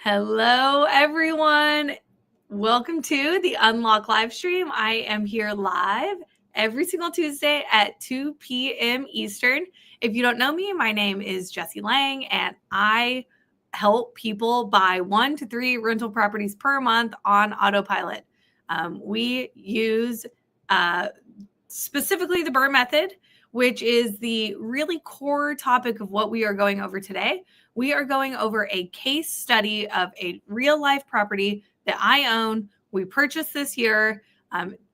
Hello, everyone. Welcome to the Unlock live stream. I am here live every single Tuesday at 2 p.m. Eastern. If you don't know me, my name is Jessie Lang, and I help people buy 1 to 3 rental properties per month on autopilot. We use specifically the BRRRR method, which is the really core topic of what we are going over today. We are going over a case study of a real life property that I own. We purchased this year.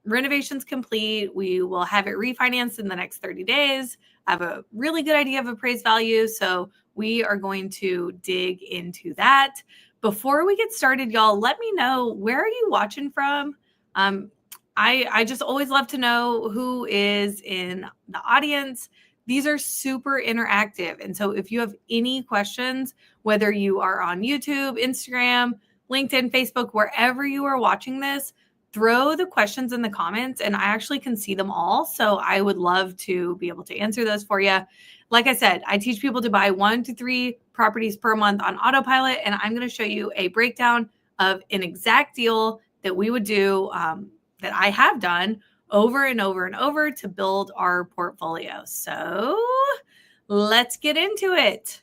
Renovations complete. We will have it refinanced in the next 30 days. I have a really good idea of appraised value. So we are going to dig into that. Before we get started, y'all, let me know, where are you watching from? I just always love to know who is in the audience. These are super interactive. And so if you have any questions, whether you are on YouTube, Instagram, LinkedIn, Facebook, wherever you are watching this, throw the questions in the comments and I actually can see them all. So I would love to be able to answer those for you. Like I said, I teach people to buy 1 to 3 properties per month on autopilot. And I'm going to show you a breakdown of an exact deal that we would do, that I have done over and over and over to build our portfolio. So let's get into it.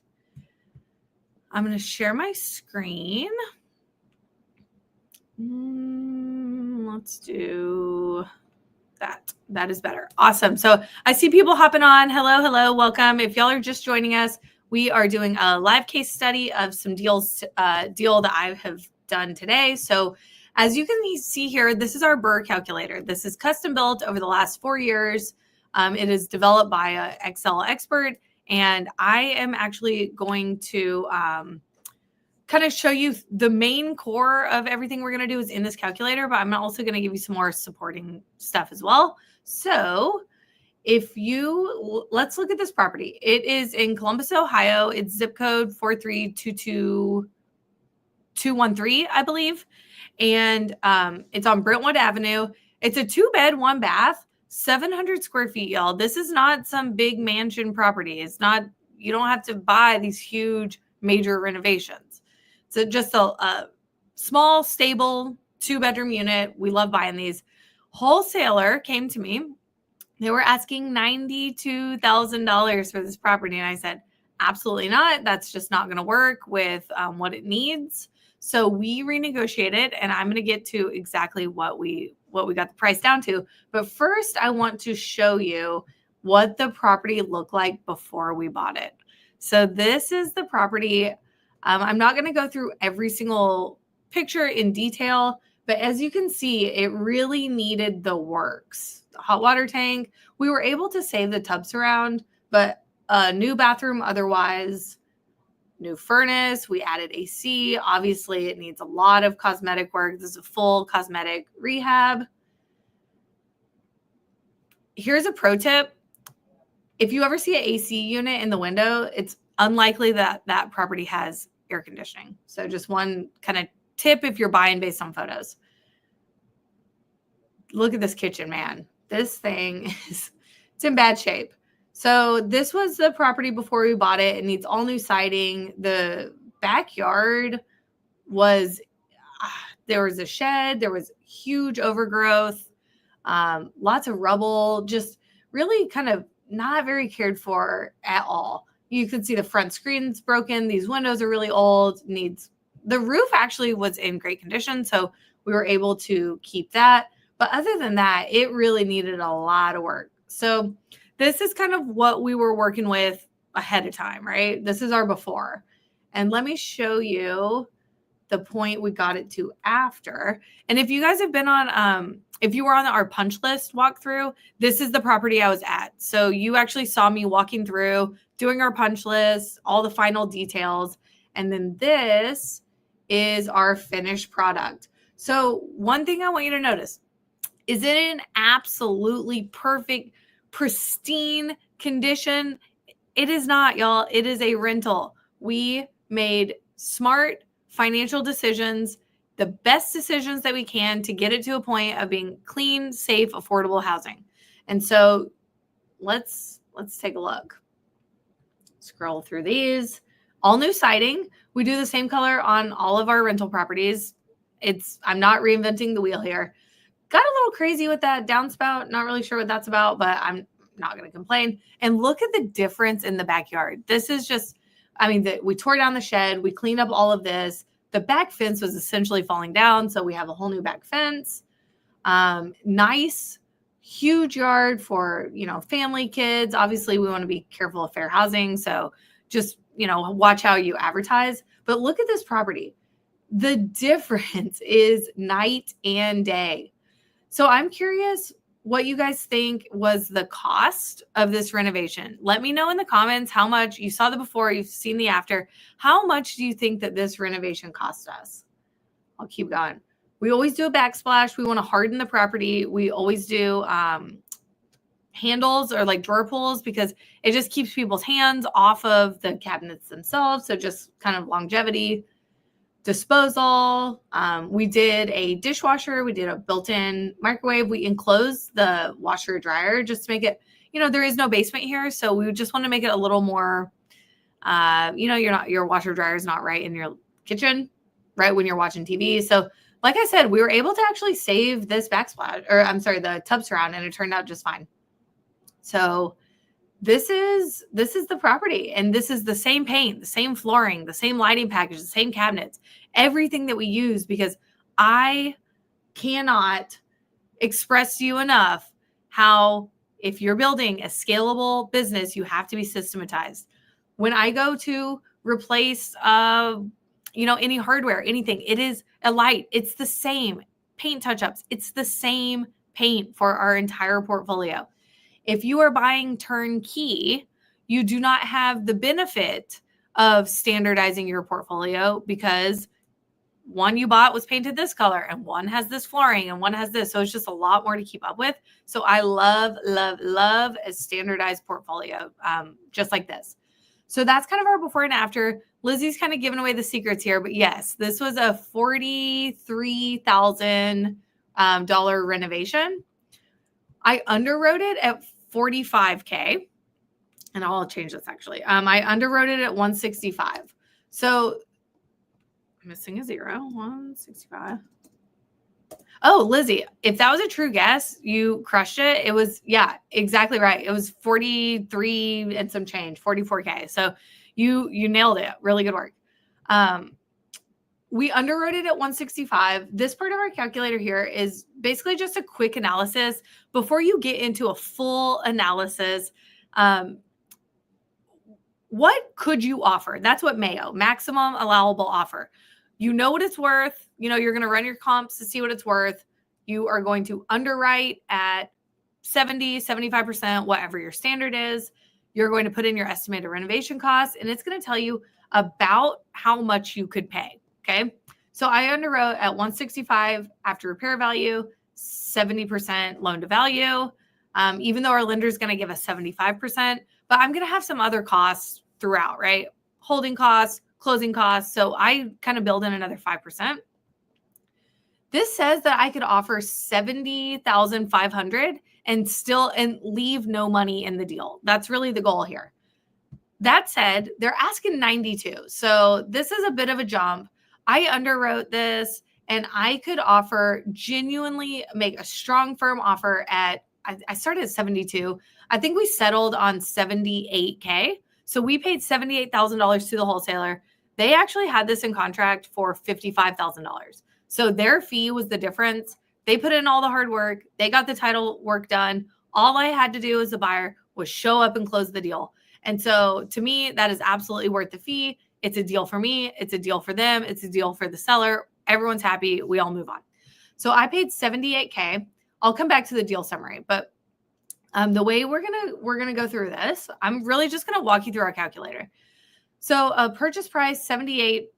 I'm going to share my screen. Let's do that. That is better. Awesome. So I see people hopping on. Hello, welcome. If y'all are just joining us, we are doing a live case study of some deal that I have done today. So as you can see here, this is our BRRRR calculator. This is custom built over the last 4 years. It is developed by an Excel expert. And I am actually going to kind of show you the main core of everything we're going to do is in this calculator, but I'm also going to give you some more supporting stuff as well. So let's look at this property. It is in Columbus, Ohio. It's zip code 4322213, I believe. And it's on Brentwood Avenue. It's a 2-bed, 1-bath, 700 square feet, y'all. This is not some big mansion property. It's not, you don't have to buy these huge major renovations. So just a small, stable 2-bedroom unit. We love buying these. Wholesaler came to me. They were asking $92,000 for this property. And I said, absolutely not. That's just not going to work with what it needs. So we renegotiated, and I'm going to get to exactly what we got the price down to. But first, I want to show you what the property looked like before we bought it. So this is the property. I'm not going to go through every single picture in detail, but as you can see, it really needed the works. The hot water tank, we were able to save the tub surround, but a new bathroom otherwise. New furnace, we added AC. Obviously, it needs a lot of cosmetic work. This is a full cosmetic rehab. Here's a pro tip. If you ever see an AC unit in the window, it's unlikely that that property has air conditioning. So just one kind of tip if you're buying based on photos. Look at this kitchen, man. This thing it's in bad shape. So this was the property before we bought it. It needs all new siding. The backyard was, there was a shed. There was huge overgrowth, lots of rubble, just really kind of not very cared for at all. You can see the front screen's broken. These windows are really old. The roof actually was in great condition. So we were able to keep that. But other than that, it really needed a lot of work. So this is kind of what we were working with ahead of time, right? This is our before. And let me show you the point we got it to after. And if you guys have been on, if you were on our punch list walkthrough, this is the property I was at. So you actually saw me walking through, doing our punch list, all the final details. And then this is our finished product. So one thing I want you to notice, is it in absolutely perfect, pristine condition? It is not, y'all. It is a rental. We made smart financial decisions, the best decisions that we can to get it to a point of being clean, safe, affordable housing. And so let's take a look. Scroll through these. all new siding. We do the same color on all of our rental properties. I'm not reinventing the wheel here. Got a little crazy with that downspout. Not really sure what that's about, but I'm not going to complain. And look at the difference in the backyard. This is just, we tore down the shed. We cleaned up all of this. The back fence was essentially falling down. So we have a whole new back fence. Nice, huge yard for, family, kids. Obviously, we want to be careful of fair housing. So just, watch how you advertise. But look at this property. The difference is night and day. So I'm curious what you guys think was the cost of this renovation. Let me know in the comments how much. You saw the before, you've seen the after. How much do you think that this renovation cost us? I'll keep going. We always do a backsplash. We want to harden the property. We always do handles or like drawer pulls because it just keeps people's hands off of the cabinets themselves. So just kind of longevity. Disposal. We did a dishwasher. We did a built-in microwave. We enclosed the washer dryer just to make it, there is no basement here. So we just want to make it a little more, your washer dryer is not right in your kitchen, right when you're watching TV. So like I said, we were able to actually save this the tub surround, and it turned out just fine. So this is the property, and this is the same paint, the same flooring, the same lighting package, the same cabinets, everything that we use, because I cannot express to you enough how if you're building a scalable business, you have to be systematized. When I go to replace, any hardware, anything, it is a light. It's the same paint touch-ups. It's the same paint for our entire portfolio. If you are buying turnkey, you do not have the benefit of standardizing your portfolio because one you bought was painted this color and one has this flooring and one has this. So it's just a lot more to keep up with. So I love, love, love a standardized portfolio just like this. So that's kind of our before and after. Lizzie's kind of giving away the secrets here, but yes, this was a $43,000 renovation. I underwrote it at $45K, and I'll change this actually. I underwrote it at $165. So I'm missing a zero. 165. Oh, Lizzie, if that was a true guess, you crushed it. It was, yeah, exactly right. It was 43 and some change, 44K. So you nailed it. Really good work. We underwrote it at 165. This part of our calculator here is basically just a quick analysis. Before you get into a full analysis, what could you offer? That's what MAO, maximum allowable offer. You know what it's worth. You're going to run your comps to see what it's worth. You are going to underwrite at 70, 75%, whatever your standard is. You're going to put in your estimated renovation costs, and it's going to tell you about how much you could pay. Okay. So I underwrote at 165 after repair value, 70% loan to value. Even though our lender is going to give us 75%, but I'm going to have some other costs throughout, right? Holding costs, closing costs. So I kind of build in another 5%. This says that I could offer $70,500 and leave no money in the deal. That's really the goal here. That said, they're asking 92. So this is a bit of a jump. I underwrote this, and I could genuinely make a strong, firm offer I started at 72. I think we settled on 78K. So we paid $78,000 to the wholesaler. They actually had this in contract for $55,000. So their fee was the difference. They put in all the hard work. They got the title work done. All I had to do as a buyer was show up and close the deal. And so to me, that is absolutely worth the fee. It's a deal for me. It's a deal for them. It's a deal for the seller. Everyone's happy. We all move on. So I paid $78K. I'll come back to the deal summary, but the way we're gonna go through this, I'm really just gonna walk you through our calculator. So a purchase price 78.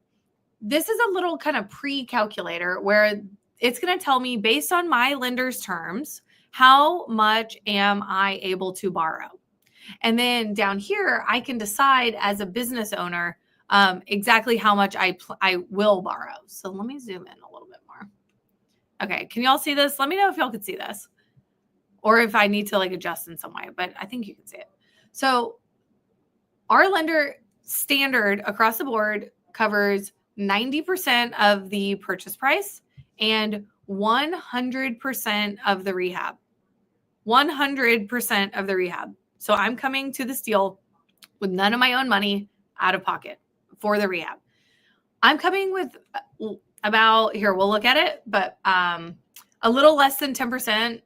This is a little kind of pre-calculator where it's gonna tell me based on my lender's terms, how much am I able to borrow? And then down here, I can decide as a business owner exactly how much I will borrow. So let me zoom in a little bit more. Okay, can y'all see this? Let me know if y'all can see this, or if I need to adjust in some way, but I think you can see it. So our lender standard across the board covers 90% of the purchase price and 100% of the rehab. 100% of the rehab. So I'm coming to this deal with none of my own money out of pocket for the rehab. I'm coming with about, here, we'll look at it, but a little less than 10%.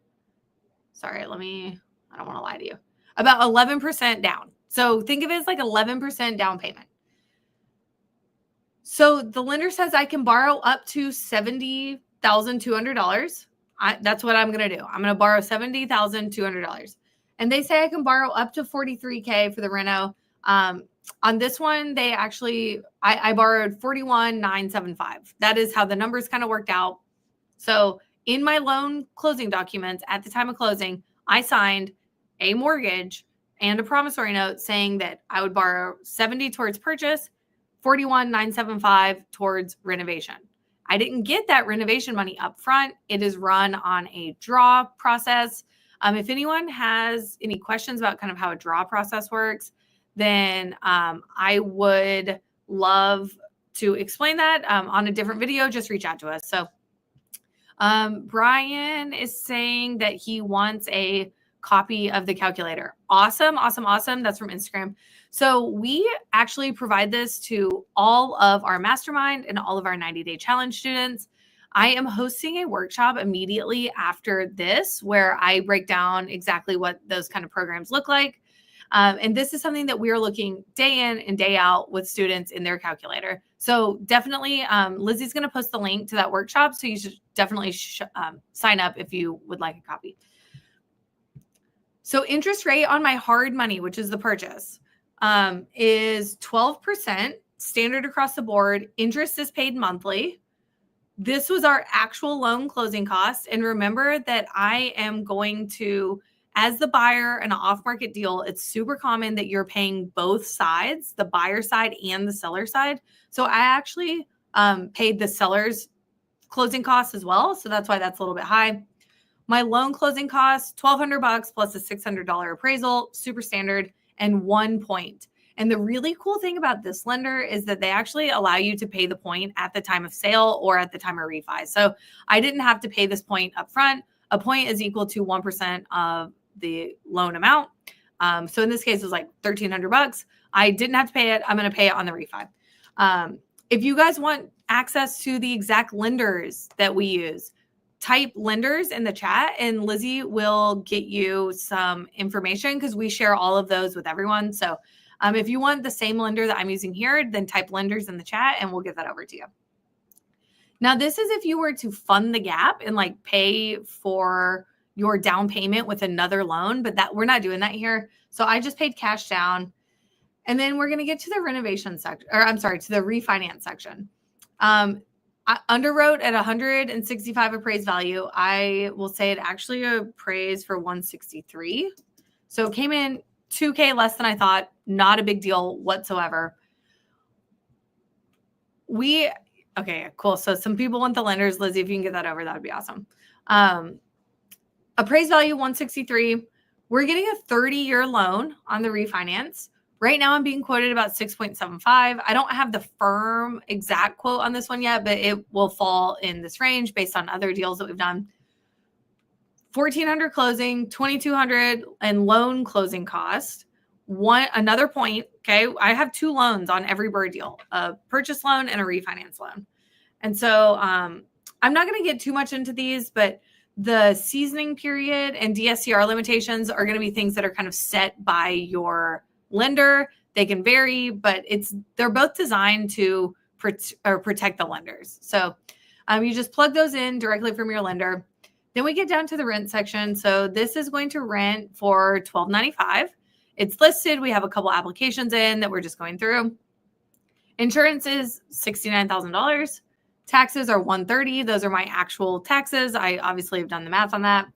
Sorry, I don't want to lie to you. About 11% down. So think of it as like 11% down payment. So the lender says I can borrow up to $70,200. That's what I'm going to do. I'm going to borrow $70,200. And they say I can borrow up to $43K for the reno. On this one, they actually, I borrowed $41,975. That is how the numbers kind of worked out. So in my loan closing documents at the time of closing, I signed a mortgage and a promissory note saying that I would borrow $70 towards purchase, $41,975 towards renovation. I didn't get that renovation money up front. It is run on a draw process. If anyone has any questions about kind of how a draw process works, then I would love to explain that on a different video. Just reach out to us. So Brian is saying that he wants a copy of the calculator. Awesome. That's from Instagram. So we actually provide this to all of our mastermind and all of our 90-day challenge students. I am hosting a workshop immediately after this where I break down exactly what those kind of programs look like. And this is something that we are looking day in and day out with students in their calculator. So definitely, Lizzie's going to post the link to that workshop. So you should definitely sign up if you would like a copy. So interest rate on my hard money, which is the purchase, is 12% standard across the board. Interest is paid monthly. This was our actual loan closing cost. And remember that I am going to, as the buyer in an off-market deal, it's super common that you're paying both sides, the buyer side and the seller side. So I actually paid the seller's closing costs as well. So that's why that's a little bit high. My loan closing costs, $1,200 plus a $600 appraisal, super standard, and 1 point. And the really cool thing about this lender is that they actually allow you to pay the point at the time of sale or at the time of refi. So I didn't have to pay this point up front. A point is equal to 1% of the loan amount. So in this case, it was like $1,300. I didn't have to pay it. I'm going to pay it on the refi. If you guys want access to the exact lenders that we use, type lenders in the chat and Lizzie will get you some information because we share all of those with everyone. So if you want the same lender that I'm using here, then type lenders in the chat and we'll get that over to you. Now, this is if you were to fund the gap and like pay for your down payment with another loan, but that we're not doing that here. So I just paid cash down. And then we're going to get to the renovation section, or I'm sorry, to the refinance section. I underwrote at 165 appraised value. I will say it actually appraised for 163. So it came in $2K less than I thought. Not a big deal whatsoever. Okay, cool. So some people want the lenders. Lizzie, if you can get that over, that would be awesome. Appraised value 163. We're getting a 30-year loan on the refinance. Right now I'm being quoted about 6.75. I don't have the firm exact quote on this one yet, but it will fall in this range based on other deals that we've done. 1,400 closing, 2,200 and loan closing cost. Another point, okay, I have 2 loans on every BRRRR deal, a purchase loan and a refinance loan. And so I'm not going to get too much into these, but the seasoning period and DSCR limitations are going to be things that are kind of set by your lender. They can vary, but they're both designed to protect the lenders. So you just plug those in directly from your lender. Then we get down to the rent section. So this is going to rent for $1,295. It's listed. We have a couple applications in that we're just going through. Insurance is $69,000. Taxes are $130,000. Those are my actual taxes. I obviously have done the math on that.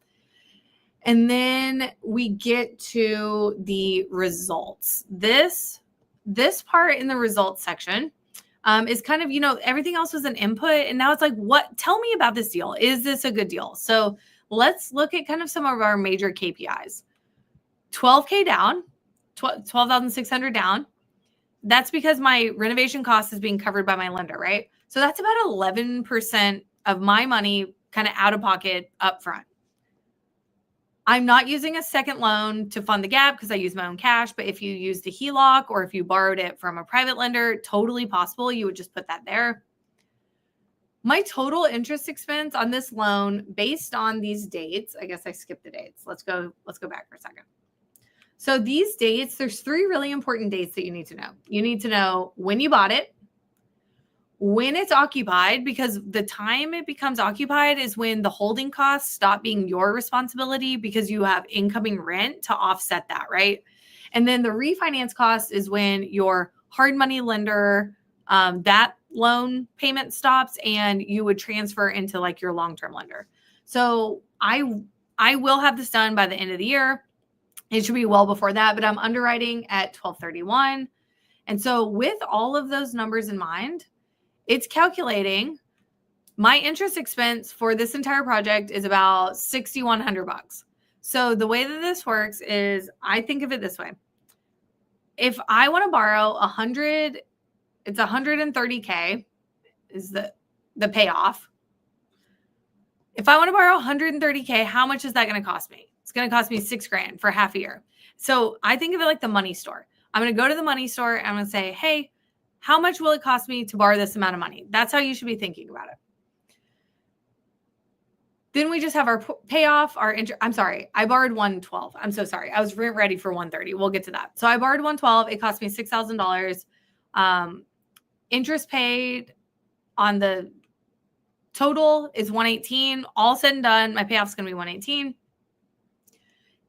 And then we get to the results. This part in the results section is kind of, everything else was an input. And now it's like, tell me about this deal. Is this a good deal? So let's look at kind of some of our major KPIs. $12K down, $12,600 down. that's because my renovation cost is being covered by my lender, right? So that's about 11% of my money kind of out of pocket up front. I'm not using a second loan to fund the gap because I use my own cash. But if you used a HELOC or if you borrowed it from a private lender, totally possible. You would just put that there. My total interest expense on this loan based on these dates, I guess I skipped the dates. Let's go back for a second. So these dates, there's 3 really important dates that you need to know. You need to know when you bought it, when it's occupied, because the time it becomes occupied is when the holding costs stop being your responsibility because you have incoming rent to offset that, right? And then the refinance cost is when your hard money lender, that loan payment stops and you would transfer into like your long-term lender. So I will have this done by the end of the year. It should be well before that, but I'm underwriting at 12/31. And so with all of those numbers in mind, it's calculating my interest expense for this entire project is about $6,100. So the way that this works is I think of it this way. If I want to borrow it's $130K is the payoff. If I want to borrow $130K, how much is that going to cost me? It's going to cost me $6,000 for half a year. So I think of it like the money store. I'm going to go to the money store and I'm going to say, hey, how much will it cost me to borrow this amount of money? That's how you should be thinking about it. Then we just have our payoff, I'm sorry, I borrowed $112. I'm so sorry. I was ready for $130. We'll get to that. So I borrowed $112. It cost me $6,000. Interest paid on the total is $118. All said and done, my payoff is going to be $118.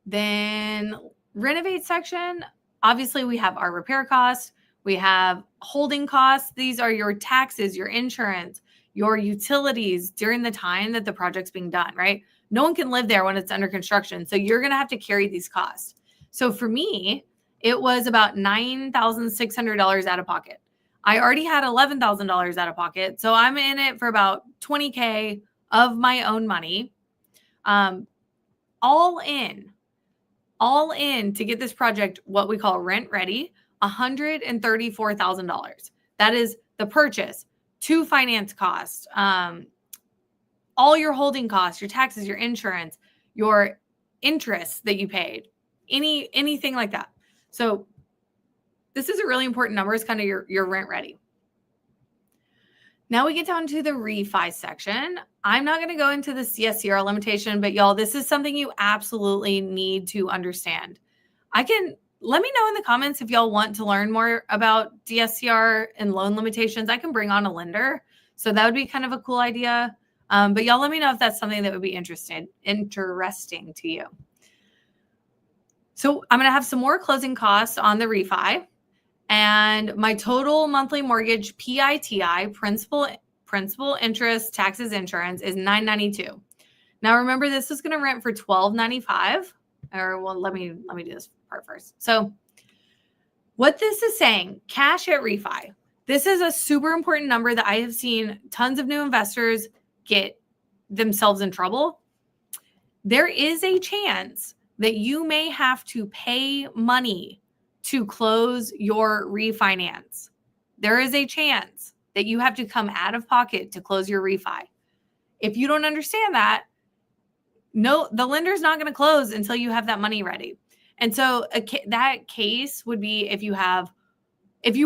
Then renovate section. Obviously, we have our repair costs. We have holding costs. These are your taxes, your insurance, your utilities during the time that the project's being done, right? No one can live there when it's under construction. So you're going to have to carry these costs. So for me, it was about $9,600 out of pocket. I already had $11,000 out of pocket. So I'm in it for about $20K of my own money. All in to get this project, what we call rent ready, $134,000. That is the purchase, 2 finance costs, all your holding costs, your taxes, your insurance, your interest that you paid, anything like that. So this is a really important number. It's kind of your rent ready. Now we get down to the refi section. I'm not going to go into the DSCR limitation, but y'all, this is something you absolutely need to understand. Let me know in the comments if y'all want to learn more about DSCR and loan limitations. I can bring on a lender. So that would be kind of a cool idea. But y'all let me know if that's something that would be interesting to you. So I'm going to have some more closing costs on the refi. And my total monthly mortgage PITI, principal, interest, taxes, insurance, is $992. Now remember, this is going to rent for $1,295. Or well, let me do this part first. So what this is saying, cash at refi. This is a super important number that I have seen tons of new investors get themselves in trouble. There is a chance that you may have to pay money to close your refinance. There is a chance that you have to come out of pocket to close your refi. If you don't understand that, no, the lender's not going to close until you have that money ready. And so that case would be if you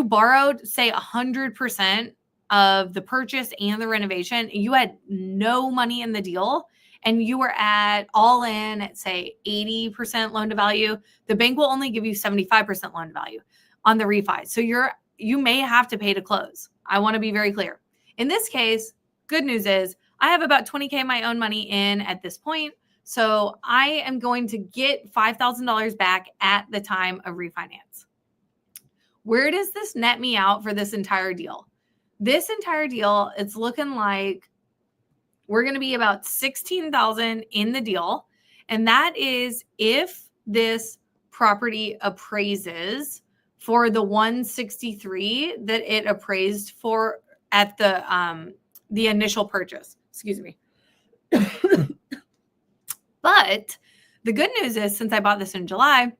borrowed, say, 100% of the purchase and the renovation, you had no money in the deal, and you were at all in at, say, 80% loan to value, the bank will only give you 75% loan to value on the refi. So you may have to pay to close. I want to be very clear. In this case, good news is I have about $20K of my own money in at this point. So I am going to get $5,000 back at the time of refinance. Where does this net me out for this entire deal? This entire deal, it's looking like we're going to be about $16,000 in the deal. And that is if this property appraises for the 163 that it appraised for at the initial purchase. Excuse me. But the good news is, since I bought this in July,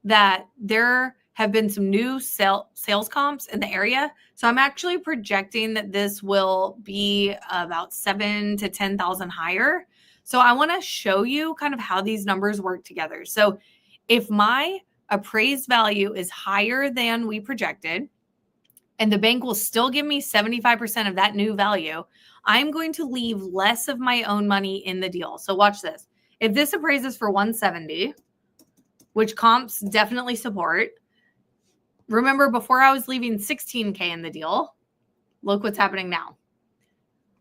that their have been some new sales comps in the area. So I'm actually projecting that this will be about 7,000 to 10,000 higher. So I want to show you kind of how these numbers work together. So if my appraised value is higher than we projected, and the bank will still give me 75% of that new value, I'm going to leave less of my own money in the deal. So watch this. If this appraises for 170, which comps definitely support, remember before I was leaving 16K in the deal, look what's happening now.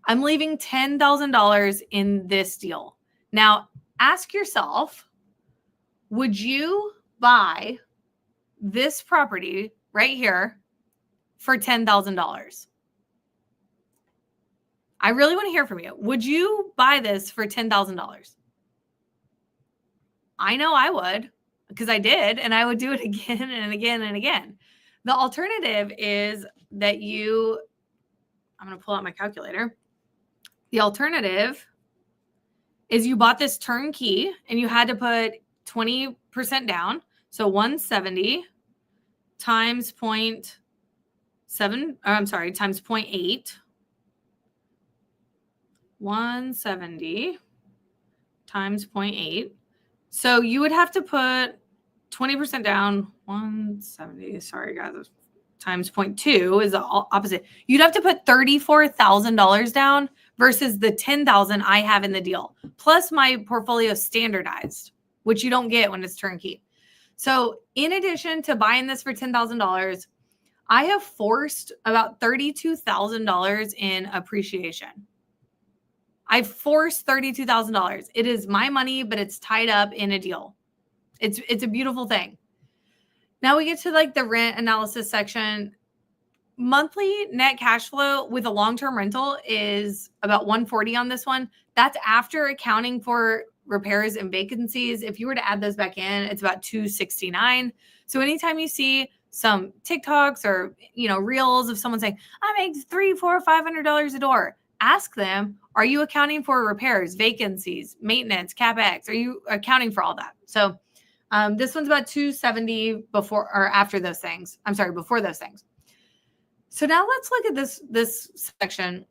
I'm leaving $10,000 in this deal. Now, ask yourself, would you buy this property right here for $10,000? I really want to hear from you. Would you buy this for $10,000? I know I would, because I did, and I would do it again and again and again. The alternative is that I'm going to pull out my calculator. The alternative is you bought this turnkey and you had to put 20% down. So 170 times times 0.8. 170 times 0.8. So you would have to put 20% down. 170, sorry guys, times 0.2 is the opposite. You'd have to put $34,000 down versus the $10,000 I have in the deal, plus my portfolio standardized, which you don't get when it's turnkey. So in addition to buying this for $10,000, I have forced about $32,000 in appreciation. I forced $32,000. It is my money, but it's tied up in a deal. It's a beautiful thing. Now we get to like the rent analysis section. Monthly net cash flow with a long-term rental is about 140 on this one. That's after accounting for repairs and vacancies. If you were to add those back in, it's about 269. So anytime you see some TikToks or, reels of someone saying, I make $300, $400, $500 a door, ask them, are you accounting for repairs, vacancies, maintenance, CapEx? Are you accounting for all that? So this one's about 270 before or after those things. I'm sorry, before those things. So now let's look at this section.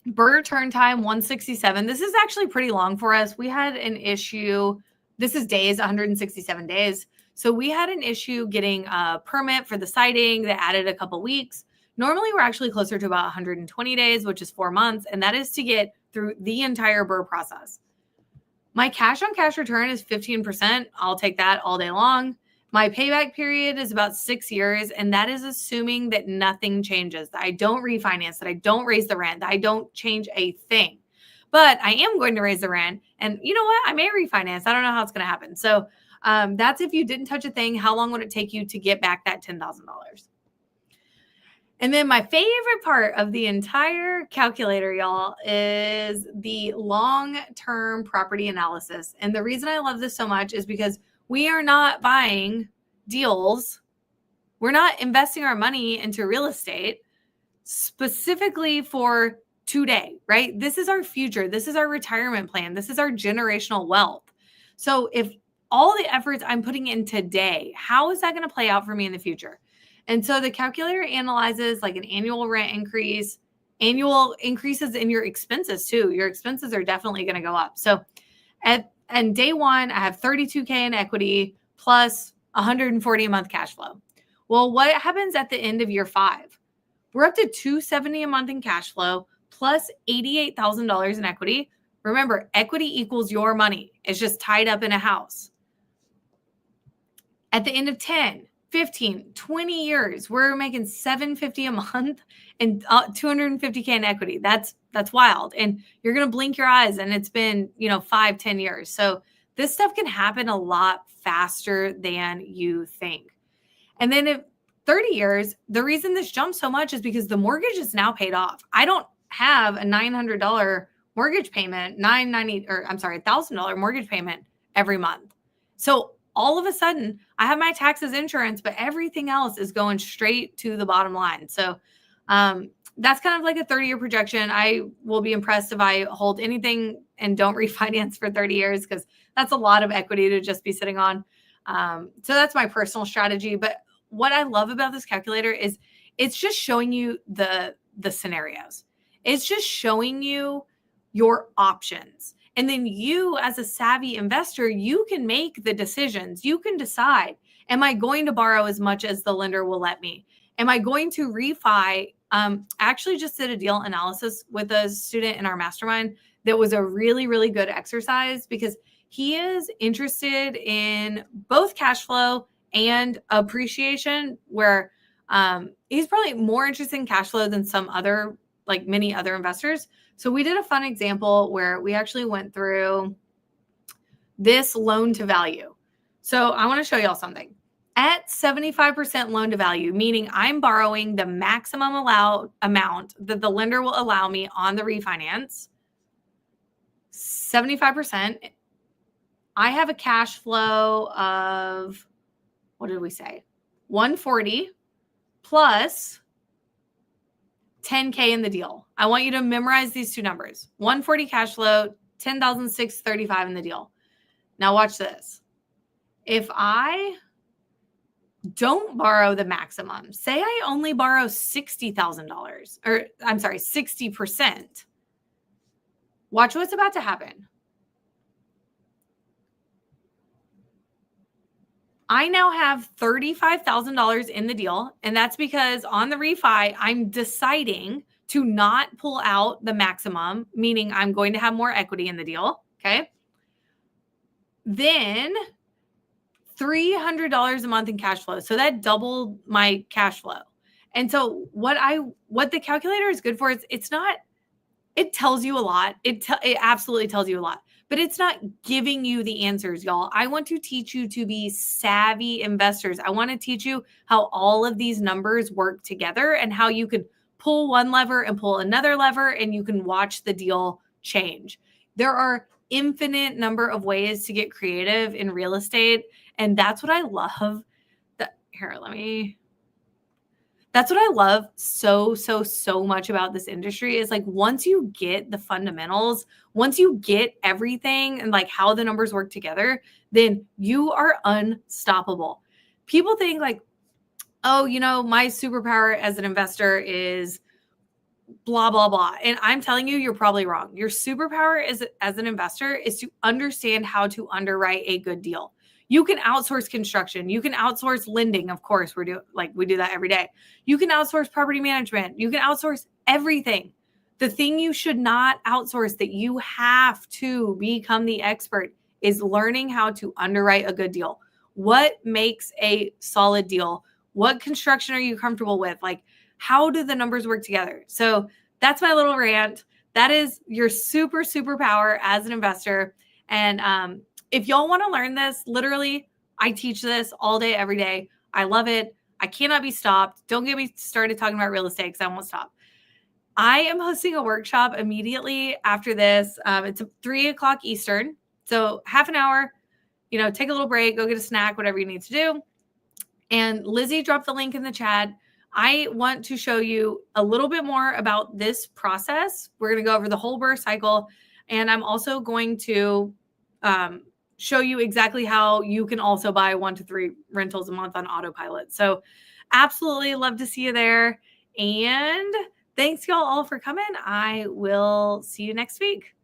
BRRRR turn time 167. This is actually pretty long for us. We had an issue. This is days, 167 days. So we had an issue getting a permit for the siding that added a couple weeks. Normally, we're actually closer to about 120 days, which is 4 months, and that is to get through the entire BRRRR process. My cash-on-cash return is 15%. I'll take that all day long. My payback period is about 6 years, and that is assuming that nothing changes, that I don't refinance, that I don't raise the rent, that I don't change a thing. But I am going to raise the rent, and you know what? I may refinance. I don't know how it's going to happen. So that's if you didn't touch a thing. How long would it take you to get back that $10,000? And then my favorite part of the entire calculator, y'all, is the long-term property analysis. And the reason I love this so much is because we are not buying deals. We're not investing our money into real estate specifically for today, right? This is our future. This is our retirement plan. This is our generational wealth. So if all the efforts I'm putting in today, how is that going to play out for me in the future? And so the calculator analyzes like an annual rent increase, annual increases in your expenses too. Your expenses are definitely going to go up. So and day one, I have 32K in equity plus 140 a month cash flow. Well, what happens at the end of year 5? We're up to 270 a month in cash flow plus $88,000 in equity. Remember, equity equals your money. It's just tied up in a house. At the end of 10, 15, 20 years, we're making $750 a month and 250K in equity. That's wild. And you're going to blink your eyes and it's been, 5, 10 years. So this stuff can happen a lot faster than you think. And then if 30 years, the reason this jumps so much is because the mortgage is now paid off. I don't have a $900 mortgage payment, $1,000 mortgage payment every month. So all of a sudden, I have my taxes, insurance, but everything else is going straight to the bottom line. So that's kind of like a 30-year projection. I will be impressed if I hold anything and don't refinance for 30 years because that's a lot of equity to just be sitting on. So that's my personal strategy. But what I love about this calculator is it's just showing you the scenarios. It's just showing you your options. And then you, as a savvy investor, you can make the decisions. You can decide, am I going to borrow as much as the lender will let me? Am I going to refi? I actually just did a deal analysis with a student in our mastermind that was a really, really good exercise because he is interested in both cash flow and appreciation, where he's probably more interested in cash flow than some other, like many other investors. So we did a fun example where we actually went through this loan to value. So I want to show y'all something. At 75% loan to value, meaning I'm borrowing the maximum allowed amount that the lender will allow me on the refinance, 75%, I have a cash flow of, what did we say? 140 plus 10K in the deal. I want you to memorize these two numbers. 140 cash flow, 10,635 in the deal. Now watch this. If I don't borrow the maximum, say I only borrow $60,000, or I'm sorry, 60%. Watch what's about to happen. I now have $35,000 in the deal, and that's because on the refi, I'm deciding to not pull out the maximum, meaning I'm going to have more equity in the deal, okay? Then $300 a month in cash flow. So that doubled my cash flow. And so what the calculator is good for is it tells you a lot. It absolutely tells you a lot, but it's not giving you the answers, y'all. I want to teach you to be savvy investors. I want to teach you how all of these numbers work together and how you can pull one lever and pull another lever and you can watch the deal change. There are infinite number of ways to get creative in real estate. And that's what I love. That's what I love so much about this industry is like, once you get the fundamentals, once you get everything and like how the numbers work together, then you are unstoppable. People think like, oh, my superpower as an investor is blah, blah, blah. And I'm telling you, you're probably wrong. Your superpower as an investor is to understand how to underwrite a good deal. You can outsource construction. You can outsource lending. Of course, we do that every day. You can outsource property management. You can outsource everything. The thing you should not outsource that you have to become the expert is learning how to underwrite a good deal. What makes a solid deal? What construction are you comfortable with? Like, how do the numbers work together? So that's my little rant. That is your superpower as an investor. And if y'all want to learn this, literally, I teach this all day, every day. I love it. I cannot be stopped. Don't get me started talking about real estate because I won't stop. I am hosting a workshop immediately after this. It's 3:00 Eastern. So half an hour, take a little break, go get a snack, whatever you need to do. And Lizzie dropped the link in the chat. I want to show you a little bit more about this process. We're going to go over the whole BRRRR cycle. And I'm also going to show you exactly how you can also buy 1 to 3 rentals a month on autopilot. So absolutely love to see you there. And thanks y'all all for coming. I will see you next week.